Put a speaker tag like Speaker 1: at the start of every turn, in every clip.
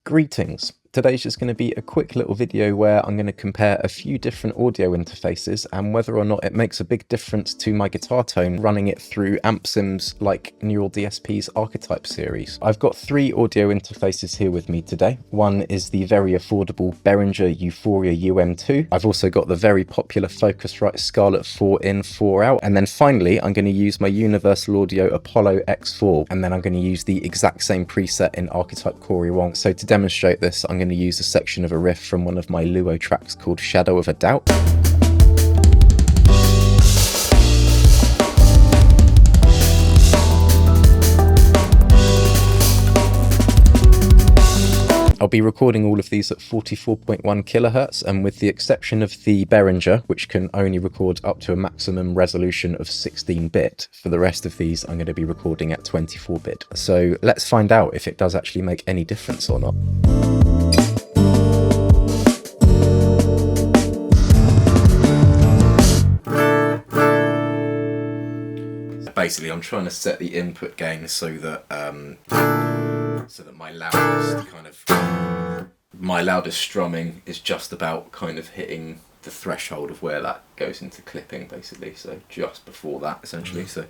Speaker 1: Greetings. Today's just going to be a quick little video where I'm going to compare a few different audio interfaces and whether or not it makes a big difference to my guitar tone running it through amp sims like Neural DSP's Archetype series. I've got three audio interfaces here with me today. One is the very affordable Behringer U-Phoria UM2. I've also got the very popular Focusrite Scarlett 4in 4out. And then finally, I'm going to use my Universal Audio Apollo X4. And then I'm going to use the exact same preset in Archetype Corey Wong. So to demonstrate this, I'm going to use a section of a riff from one of my Luo tracks called Shadow of a Doubt. I'll be recording all of these at 44.1 kilohertz, and with the exception of the Behringer, which can only record up to a maximum resolution of 16-bit, for the rest of these I'm going to be recording at 24-bit. So let's find out if it does actually make any difference or not. Basically, I'm trying to set the input gain so that my loudest strumming is just about kind of hitting the threshold of where that goes into clipping, basically. So just before that, essentially. So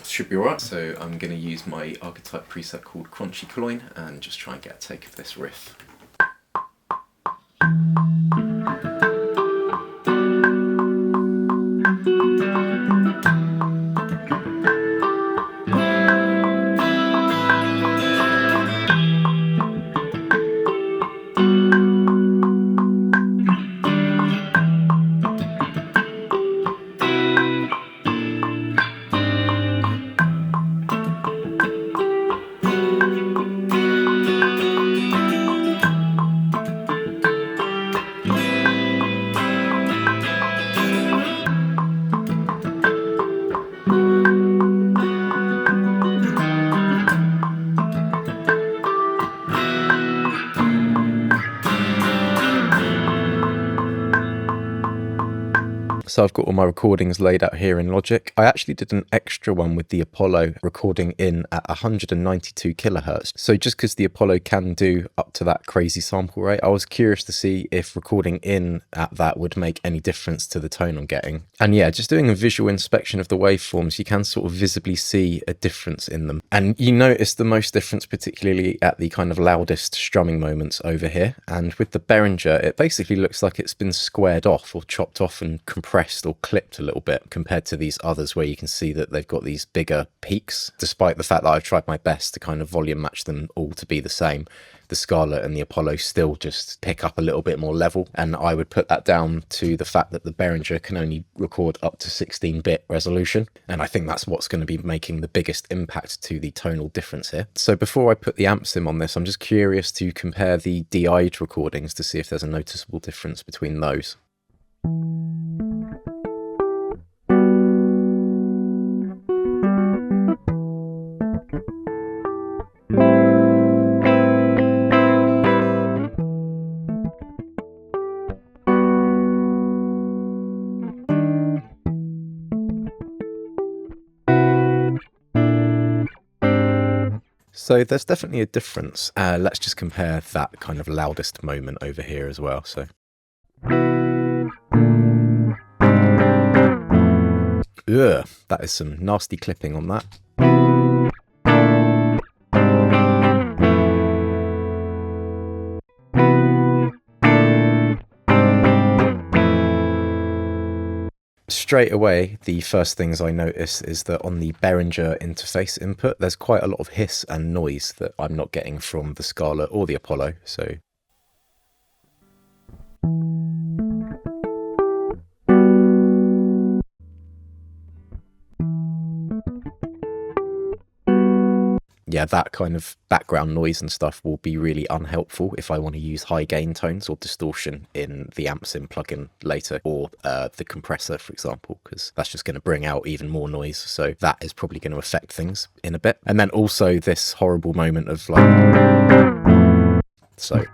Speaker 1: should be alright. So I'm going to use my Archetype preset called Crunchy Cloyne and just try and get a take of this riff. So I've got all my recordings laid out here in Logic. I actually did an extra one with the Apollo recording in at 192 kilohertz. So just because the Apollo can do up to that crazy sample rate, I was curious to see if recording in at that would make any difference to the tone I'm getting. And yeah, just doing a visual inspection of the waveforms, you can sort of visibly see a difference in them. And you notice the most difference particularly at the kind of loudest strumming moments over here. And with the Behringer, it basically looks like it's been squared off or chopped off and compressed or clipped a little bit compared to these others where you can see that they've got these bigger peaks, despite the fact that I've tried my best to kind of volume match them all to be the same. The Scarlett and the Apollo still just pick up a little bit more level, and I would put that down to the fact that the Behringer can only record up to 16-bit resolution, and I think that's what's going to be making the biggest impact to the tonal difference here. So before I put the amp sim on this, I'm just curious to compare the DI'd recordings to see if there's a noticeable difference between those. So there's definitely a difference. Let's just compare that kind of loudest moment over here as well. So ugh, that is some nasty clipping on that. Straight away, the first things I notice is that on the Behringer interface input, there's quite a lot of hiss and noise that I'm not getting from the Scarlett or the Apollo. So yeah, that kind of background noise and stuff will be really unhelpful if I want to use high gain tones or distortion in the amp sim plugin later, or the compressor, for example, because that's just going to bring out even more noise. So that is probably going to affect things in a bit. And then also this horrible moment of like, so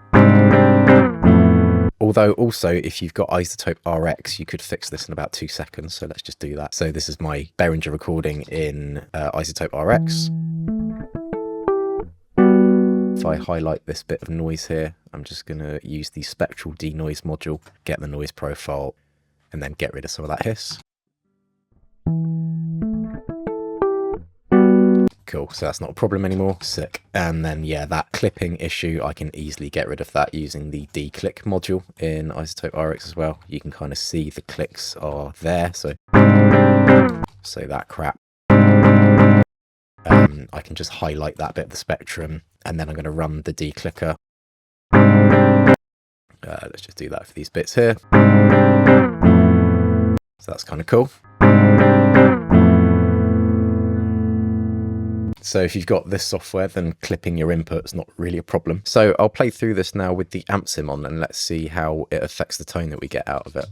Speaker 1: Although also, if you've got iZotope RX, you could fix this in about 2 seconds. So let's just do that. So this is my Behringer recording in iZotope RX. If I highlight this bit of noise here, I'm just going to use the spectral denoise module, get the noise profile, and then get rid of some of that hiss. Cool, so that's not a problem anymore. Sick. And then, yeah, that clipping issue, I can easily get rid of that using the declick module in iZotope RX as well. You can kind of see the clicks are there, so that crap. I can just highlight that bit of the spectrum, and then I'm going to run the declicker. Let's just do that for these bits here. So that's kind of cool. So if you've got this software, then clipping your input is not really a problem. So I'll play through this now with the amp sim on, and let's see how it affects the tone that we get out of it.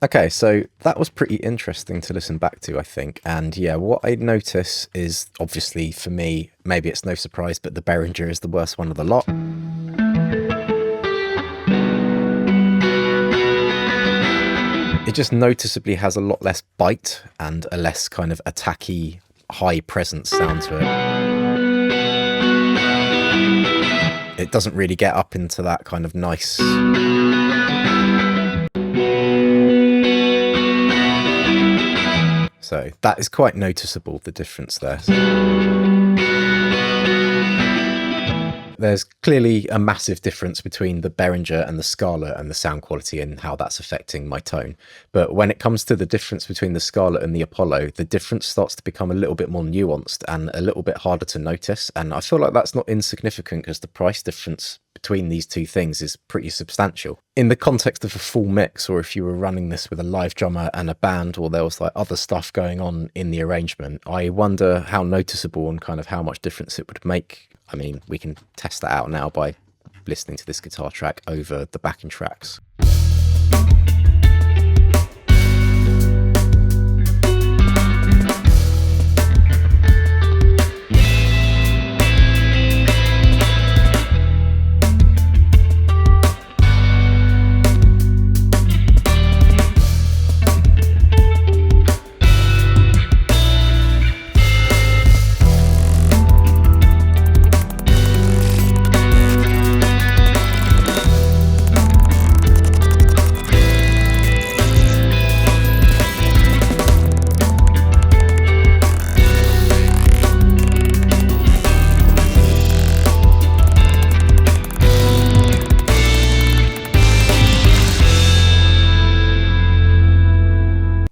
Speaker 1: Okay, so that was pretty interesting to listen back to, I think. And yeah, what I notice is, obviously for me, maybe it's no surprise, but the Behringer is the worst one of the lot. It just noticeably has a lot less bite and a less kind of attacky, high presence sound to it. It doesn't really get up into that kind of nice... So that is quite noticeable, the difference there. There's clearly a massive difference between the Behringer and the Scarlett and the sound quality and how that's affecting my tone. But when it comes to the difference between the Scarlett and the Apollo, the difference starts to become a little bit more nuanced and a little bit harder to notice. And I feel like that's not insignificant because the price difference between these two things is pretty substantial. In the context of a full mix, or if you were running this with a live drummer and a band, or there was like other stuff going on in the arrangement, I wonder how noticeable and kind of how much difference it would make. I mean, we can test that out now by listening to this guitar track over the backing tracks.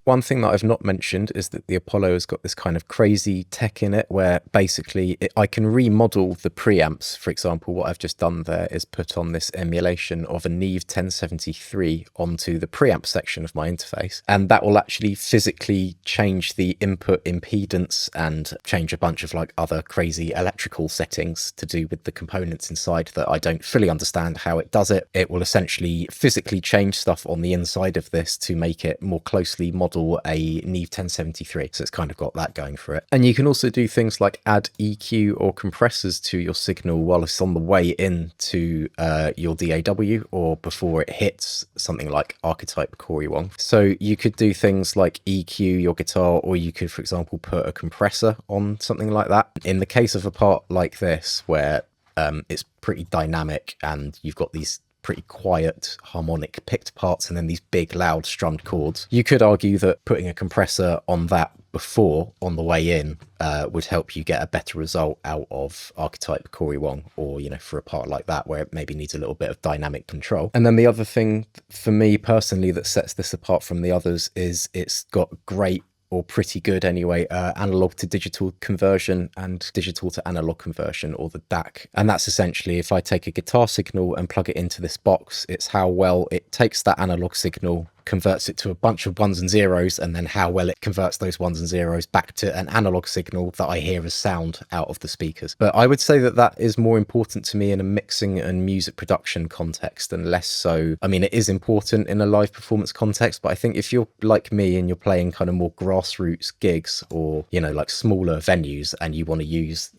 Speaker 1: One thing that I've not mentioned is that the Apollo has got this kind of crazy tech in it where basically I can remodel the preamps. For example, what I've just done there is put on this emulation of a Neve 1073 onto the preamp section of my interface. And that will actually physically change the input impedance and change a bunch of like other crazy electrical settings to do with the components inside that I don't fully understand how it does it. It will essentially physically change stuff on the inside of this to make it more closely model a Neve 1073. So it's kind of got that going for it. And you can also do things like add EQ or compressors to your signal while it's on the way into your DAW or before it hits something like archetype Corey Wong. So you could do things like EQ your guitar, or you could, for example, put a compressor on something like that. In the case of a part like this, where it's pretty dynamic and you've got these pretty quiet harmonic picked parts and then these big loud strummed chords, you could argue that putting a compressor on that before on the way in would help you get a better result out of archetype Corey Wong, or you know, for a part like that where it maybe needs a little bit of dynamic control. And then the other thing for me personally that sets this apart from the others is it's got great, or pretty good anyway, analog to digital conversion and digital to analog conversion, or the DAC. And that's essentially, if I take a guitar signal and plug it into this box, it's how well it takes that analog signal, converts it to a bunch of ones and zeros, and then how well it converts those ones and zeros back to an analog signal that I hear as sound out of the speakers. But I would say that that is more important to me in a mixing and music production context and less so, I mean, it is important in a live performance context, but I think if you're like me and you're playing kind of more grassroots gigs or, you know, like smaller venues, and you want to use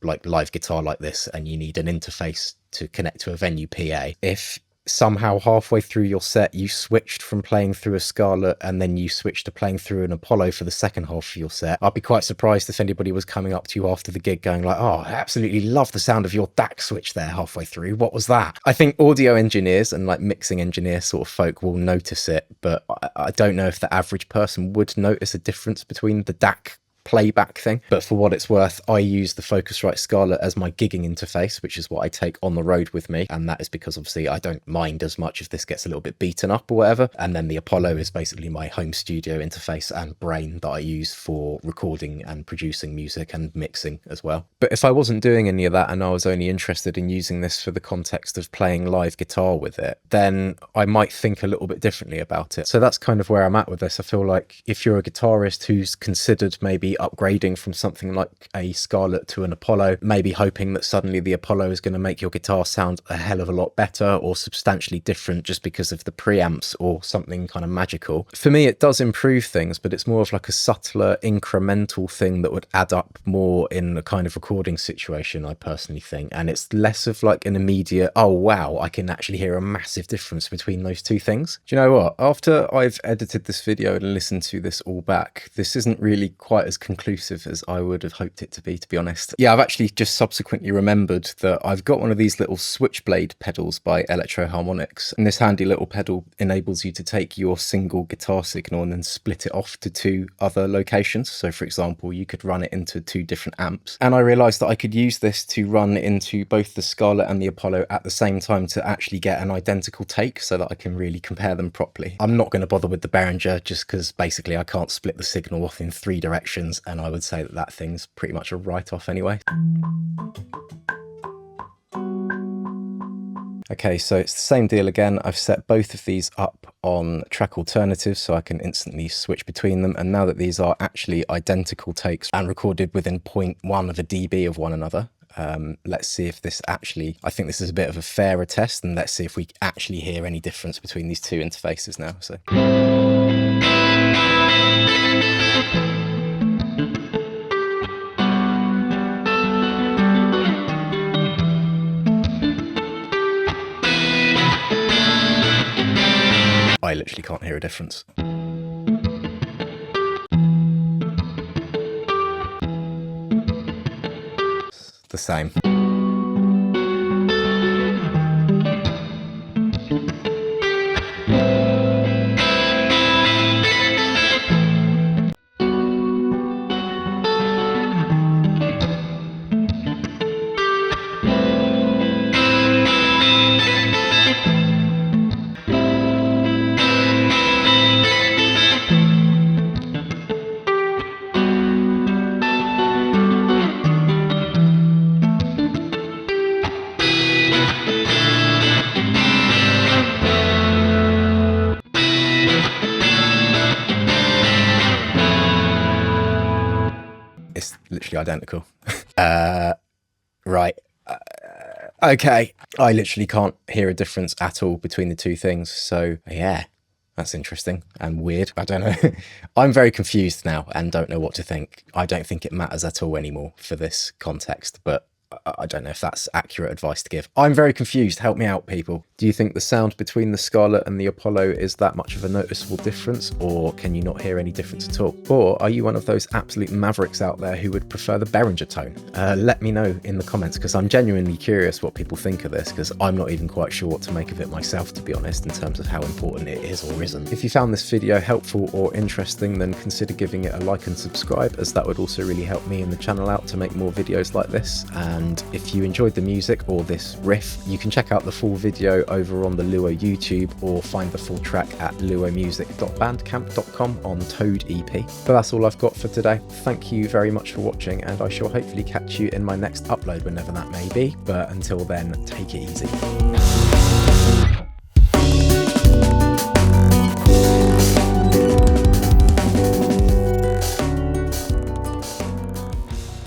Speaker 1: like live guitar like this, and you need an interface to connect to a venue PA, if somehow halfway through your set you switched from playing through a Scarlett and then you switched to playing through an Apollo for the second half of your set, I'd be quite surprised if anybody was coming up to you after the gig going like, oh, I absolutely love the sound of your DAC switch there halfway through, what was that? I think audio engineers and like mixing engineer sort of folk will notice it, but I don't know if the average person would notice a difference between the DAC playback thing. But for what it's worth, I use the Focusrite Scarlett as my gigging interface, which is what I take on the road with me, and that is because obviously I don't mind as much if this gets a little bit beaten up or whatever. And then the Apollo is basically my home studio interface and brain that I use for recording and producing music and mixing as well. But if I wasn't doing any of that and I was only interested in using this for the context of playing live guitar with it, then I might think a little bit differently about it. So that's kind of where I'm at with this. I feel like if you're a guitarist who's considered maybe upgrading from something like a Scarlett to an Apollo, maybe hoping that suddenly the Apollo is going to make your guitar sound a hell of a lot better or substantially different just because of the preamps or something kind of magical. For me, it does improve things, but it's more of like a subtler incremental thing that would add up more in a kind of recording situation, I personally think. And it's less of like an immediate, oh wow, I can actually hear a massive difference between those two things. Do you know what? After I've edited this video and listened to this all back, this isn't really quite as conclusive as I would have hoped it to be honest. Yeah, I've actually just subsequently remembered that I've got one of these little switchblade pedals by Electro Harmonics, and this handy little pedal enables you to take your single guitar signal and then split it off to two other locations. So for example, you could run it into two different amps, and I realized that I could use this to run into both the Scarlett and the Apollo at the same time to actually get an identical take so that I can really compare them properly. I'm not going to bother with the Behringer just because basically I can't split the signal off in three directions, and I would say that that thing's pretty much a write-off anyway. Okay, so it's the same deal again. I've set both of these up on track alternatives so I can instantly switch between them, and now that these are actually identical takes and recorded within 0.1 of a dB of one another, let's see if this actually, I think this is a bit of a fairer test, and let's see if we actually hear any difference between these two interfaces now. So I literally can't hear a difference. It's the same. It's literally identical. Right. Okay. I literally can't hear a difference at all between the two things. So yeah, that's interesting and weird. I don't know. I'm very confused now and don't know what to think. I don't think it matters at all anymore for this context, but I don't know if that's accurate advice to give. I'm very confused. Help me out, people. Do you think the sound between the Scarlett and the Apollo is that much of a noticeable difference, or can you not hear any difference at all? Or are you one of those absolute mavericks out there who would prefer the Behringer tone? Let me know in the comments, because I'm genuinely curious what people think of this, because I'm not even quite sure what to make of it myself, to be honest, in terms of how important it is or isn't. If you found this video helpful or interesting, then consider giving it a like and subscribe, as that would also really help me and the channel out to make more videos like this. And if you enjoyed the music or this riff, you can check out the full video over on the Luo YouTube, or find the full track at luomusic.bandcamp.com on Toad EP. But that's all I've got for today. Thank you very much for watching, and I shall hopefully catch you in my next upload, whenever that may be. But until then, take it easy.